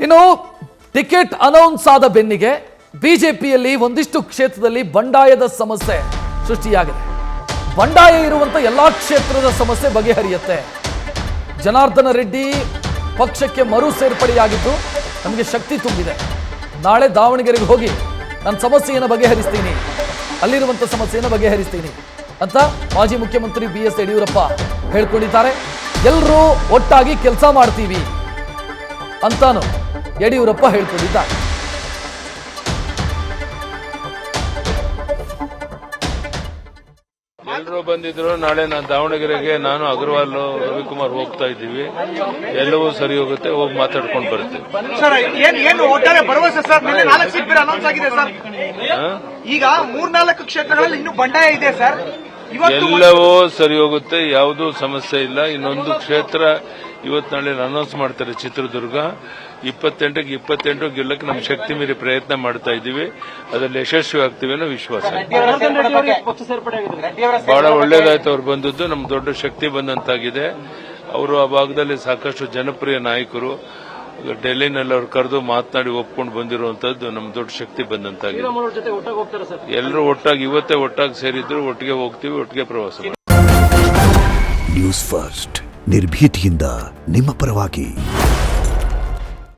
ಇನ್ನು ticket announce ಆದ ಬೆನ್ನಿಗೆ ಬಿಜೆಪಿಯಲ್ಲಿ ಒಂದಿಷ್ಟು ಕ್ಷೇತ್ರದಲ್ಲಿ ಬಂಡಾಯದ ಸಮಸ್ಯೆ ಸೃಷ್ಟಿಯಾಗಿದೆ. ಬಂಡಾಯ ಇರುವಂತ ಎಲ್ಲಾ ಕ್ಷೇತ್ರದ ಸಮಸ್ಯೆ ಬಗೆಹರಿಯುತ್ತೆ. ಜನಾರ್ದನ ರೆಡ್ಡಿ ಪಕ್ಷಕ್ಕೆ ಮರು ಸೇರ್ಪಡೆಯಾಗಿದ್ದು ನಮಗೆ ಶಕ್ತಿ ತುಂಬಿದೆ. ನಾಳೆ ದಾವಣಗೆರೆಗೆ ಹೋಗಿ ನನ್ನ ಸಮಸ್ಯೆಯನ್ನು ಬಗೆಹರಿಸ್ತೀನಿ, ಅಲ್ಲಿರುವಂತ ಸಮಸ್ಯೆಯನ್ನು ಬಗೆಹರಿಸ್ತೀನಿ ಅಂತ ಮಾಜಿ ಮುಖ್ಯಮಂತ್ರಿ BS ಯಡಿಯೂರಪ್ಪ ಹೇಳ್ಕೊಂಡಿದ್ದಾರೆ. ಎಲ್ಲರೂ ಒಟ್ಟಾಗಿ ಕೆಲಸ ಮಾಡ್ತೀವಿ ಅಂತಾನು ಯಡಿಯೂರಪ್ಪ ಹೇಳ್ಕೊಂಡಿದ್ದಾರೆ. ಎಲ್ಲರೂ ಬಂದಿದ್ರು. ನಾಳೆ ನಾನು ದಾವಣಗೆರೆಗೆ ನಾನು ಅಗರ್ವಾಲ್ ರವಿಕುಮಾರ್ ಹೋಗ್ತಾ ಇದ್ದೀವಿ. ಎಲ್ಲವೂ ಸರಿ ಹೋಗುತ್ತೆ, ಹೋಗಿ ಮಾತಾಡ್ಕೊಂಡು ಬರುತ್ತೆ. ಸರ್ ಏನು ಒಟ್ಟಾರೆ ಭರವಸೆ ಸರ್? 4 ಸೀಟ್ ಅನೌನ್ಸ್ ಆಗಿದೆ ಸರ್. ಈಗ 3-4 ಕ್ಷೇತ್ರಗಳಲ್ಲಿ ಇನ್ನೂ ಬಂಡಾಯ ಇದೆ ಸರ್. ಎಲ್ಲವೂ ಸರಿ ಹೋಗುತ್ತೆ, ಯಾವುದೂ ಸಮಸ್ಯೆ ಇಲ್ಲ. ಇನ್ನೊಂದು ಕ್ಷೇತ್ರ ಇವತ್ತು ನಾಳೆ ಅನೌನ್ಸ್ ಮಾಡ್ತಾರೆ, ಚಿತ್ರದುರ್ಗ. 28ಕ್ಕೆ 28 ಗೆಲ್ಲಕ್ಕೆ ನಮ್ಮ ಶಕ್ತಿ ಮೀರಿ ಪ್ರಯತ್ನ ಮಾಡ್ತಾ ಇದ್ದೀವಿ. ಅದರಲ್ಲಿ ಯಶಸ್ವಿ ಆಗ್ತೀವಿ ಅನ್ನೋ ವಿಶ್ವಾಸ. ಬಹಳ ಒಳ್ಳೇದಾಯ್ತು ಅವ್ರು ಬಂದದ್ದು, ನಮ್ ದೊಡ್ಡ ಶಕ್ತಿ ಬಂದಂತಾಗಿದೆ. ಅವರು ಆ ಭಾಗದಲ್ಲಿ ಸಾಕಷ್ಟು ಜನಪ್ರಿಯ ನಾಯಕರು. ಡೆಲ್ಲಿನಲ್ಲಿ ಅವ್ರು ಕರೆದು ಮಾತನಾಡಿ ಒಪ್ಕೊಂಡು ಬಂದಿರುವಂತದ್ದು ನಮ್ ದೊಡ್ಡ ಶಕ್ತಿ ಬಂದಂತಾಗಿದೆ. ಎಲ್ಲರೂ ಒಟ್ಟಾಗಿ ಇವತ್ತೇ ಒಟ್ಟಾಗಿ ಸೇರಿದ್ರು, ಒಟ್ಟಿಗೆ ಹೋಗ್ತೀವಿ, ಒಟ್ಟಿಗೆ ಪ್ರವಾಸ. ನ್ಯೂಸ್ ಫಸ್ಟ್ ನಿರ್ಭೀತಿಯಿಂದ ನಿಮ್ಮ ಪರವಾಗಿ.